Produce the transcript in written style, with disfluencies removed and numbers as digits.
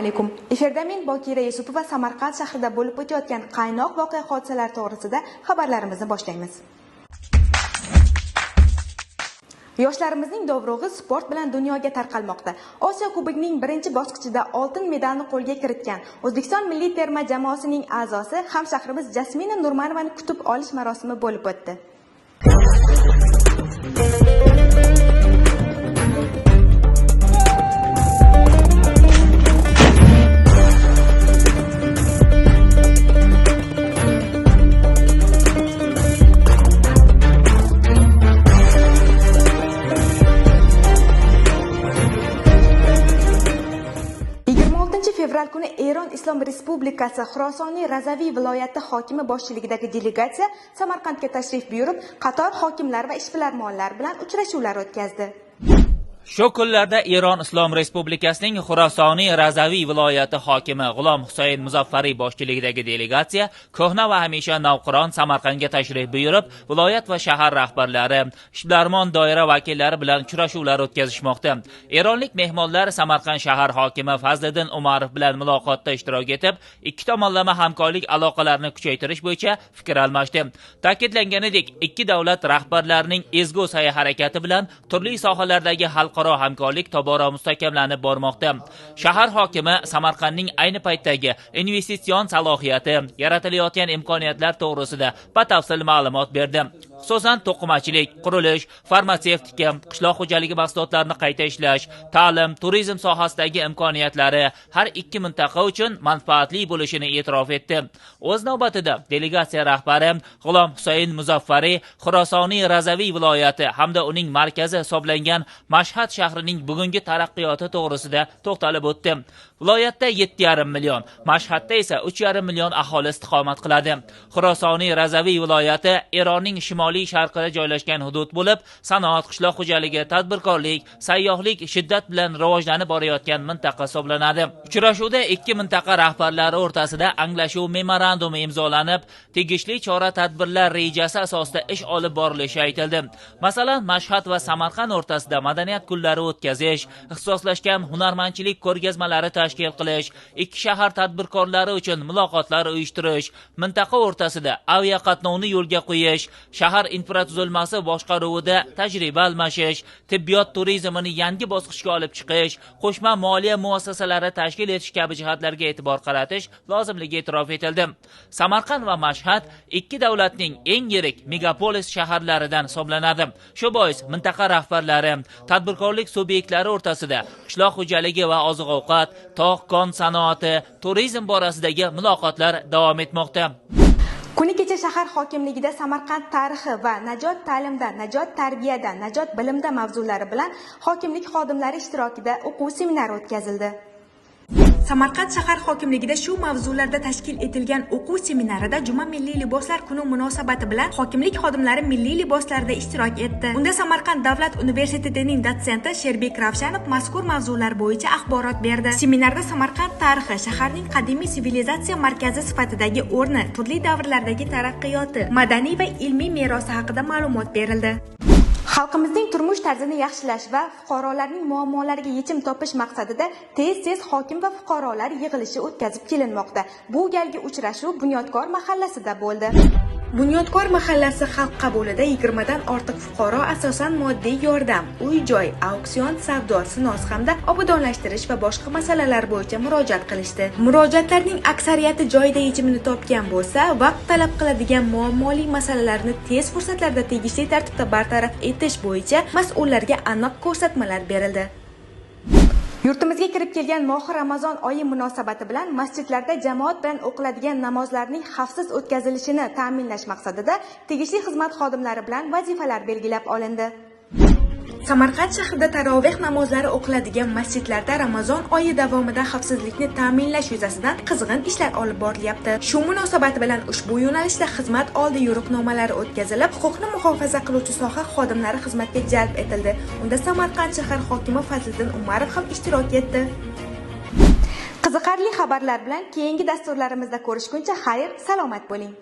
alaykum. Efirda men Bokira Yusupova Samarqand shahrida bo'lib o'tayotgan qaynoq voqea hodisalar to'g'risida xabarlarimizni boshlaymiz. Yoshlarimizning dovrug'i sport bilan dunyoga tarqalmoqda. Osiyo Kubogining birinchi bosqichida oltin medalni qo'lga kiritgan O'zbekiston milliy terma jamoasining a'zosi hamshahrimiz Jasmina Nurmanovani kutib olish marosimi bo'lib o'tdi. Fevral kuni Eron Islom Respublikasi Xurosoniy Razaviy viloyati hokimi boshchiligidagi delegatsiya Samarqandga tashrif buyurib, qator hokimlar va ishbilarmonlar bilan uchrashuvlar o'tkazdi. Shu kunlarda Eron Islom Respublikasining Xurosoniy Razaviy viloyati hokimi G'ulom Husayn Muzaffariy boshchiligidagi delegatsiya ko'hna va hamisha navqiron Samarqandga tashrif buyurib, viloyat va shahar rahbarlari, ishbilarmon doira vakillari bilan uchrashuvlar o'tkazishmoqda. Eronlik mehmonlar Samarqand shahar hokimi Fazliddin Umarov bilan muloqotda ishtirok etib, ikki tomonlama hamkorlik aloqalarini kuchaytirish bo'yicha fikr almashdi. Ta'kidlanganidek, ikki davlat rahbarlarining ezgu sa'y-harakati bilan turli sohalardagi xalqaro hamkorlik tobora mustahkamlanib bormoqda. Shahar hokimi Samarqandning ayni paytdagi investitsion salohiyati, yaratilayotgan imkoniyatlar to'g'risida batafsil ma'lumot berdi. Xususan, to'qimachilik, qurilish, farmatsevtika, qishloq xo'jaligi mahsulotlarini qayta ishlash, ta'lim, turizm sohasidagi imkoniyatlari har ikki mintaqa uchun manfaatli bo'lishini e'tirof etdi. O'z navbatida delegatsiya rahbari G'ulom Husayn Muzaffariy Xurosoniy Razaviy viloyati hamda uning markazi hisoblangan Mashhad shahrining bugungi taraqqiyoti to'g'risida to'xtalib o'tdi. Viloyatda 7,5 million, Mashhadda esa 3,5 million aholi istiqomat qiladi. Xurosoniy Razaviy viloyati Eronning shimoliy sharqida joylashgan hudud bo'lib, sanoat, qishloq xo'jaligi, tadbirkorlik, sayyohlik shiddat bilan rivojlanib borayotgan mintaqa hisoblanadi. Uchrashuvda ikki mintaqa rahbarlari o'rtasida anglashuv memorandumi imzolanib, tegishli chora-tadbirlar rejasi asosida ish olib borilishi aytildi. Masalan, Mashhad va Samarqand o'rtasida madaniyat kunlari o'tkazish, ixtisoslashgan hunarmandchilik ko'rgazmalari tashkil qilish, ikki shahar tadbirkorlari uchun muloqotlar uyushtirish, mintaqa o'rtasida aviaqatnovni yo'lga qo'yish, shahar infratuzilmasi boshqaruvida tajriba almashish, tibbiyot turizmini yangi bosqichga olib chiqish, qo'shma moliya muassasalari tashkil etish kabi jihatlarga e'tibor qaratish lozimligi e'tirof etildi. Samarqand va Mashhad ikki davlatning eng yirik megapolis shaharlaridan hisoblanadi. Shu bois mintaqa rahbarlari, tadbirkorlik subyektlari o'rtasida qishloq xo'jaligi va oziq-ovqat, tog'-kon sanoati, turizm borasidagi muloqotlar davom etmoqda. Kuni kecha shahar hokimligida Samarqand tarixi va najot ta'limda, najot tarbiyada, najot bilimda mavzulari bilan hokimlik xodimlari ishtirokida o'quv seminari o'tkazildi. Samarqand shahar hokimligida shu mavzularda tashkil etilgan o'quv seminarida Juma milliy liboslar kuni munosabati bilan hokimlik xodimlari milliy liboslarda ishtirok etdi. Unda Samarqand davlat universitetining dotsenti Sherbek Ravshanov mazkur mavzular bo'yicha axborot berdi. Seminarda Samarqand tarixi, shaharning qadimiy sivilizatsiya markazi sifatidagi o'rni, turli davrlardagi taraqqiyoti, madaniy va ilmiy merosi haqida ma'lumot berildi. Xalqimizning turmush tarzini yaxshilash va fuqarolarning muammolariga yechim topish maqsadida tez-tez hokim va fuqarolar yig'ilishi o'tkazib kelinmoqda. Bu galgi uchrashuv Bunyodkor mahallasida bo'ldi. Bunyodkor mahallasi xalq qabulida 20 dan ortiq fuqaro asosan moddiy yordam, uy-joy, auksion, savdo, sinoz hamda obodonlashtirish va boshqa masalalar bo'yicha murojaat qilishdi. Murojaatlarning aksariyati joyida yechimini topgan bo'lsa, vaqt talab qiladigan muammoli masalalarni tez fursatlarda tegishli tartibda bartaraf etish bo'yicha mas'ullarga aniq ko'rsatmalar berildi. Yurtimizga kirib kelgan Mohi Ramazon oyi munosabati bilan masjidlarda jamoat bilan o'qiladigan namozlarning xavfsiz o'tkazilishini ta'minlash maqsadida tegishli xizmat xodimlari bilan vazifalar belgilab olindi. Samarqand shahrida taroveh namozlari o'qiladigan masjidlarda Ramazon oyi davomida xavfsizlikni ta'minlash yuzasidan qizg'in ishlar olib borilyapti. Shu munosabat bilan ushbu yo'nalishda xizmat oldi yo'riqnomalari o'tkazilib, huquqni muhofaza qiluvchi soha xodimlari xizmatga jalb etildi. Unda Samarqand shahar hokimi Fazliddin Umarov ham ishtirok etdi. Qiziqarli xabarlar bilan keyingi dasturlarimizda ko'rishguncha xayr, salomat bo'ling.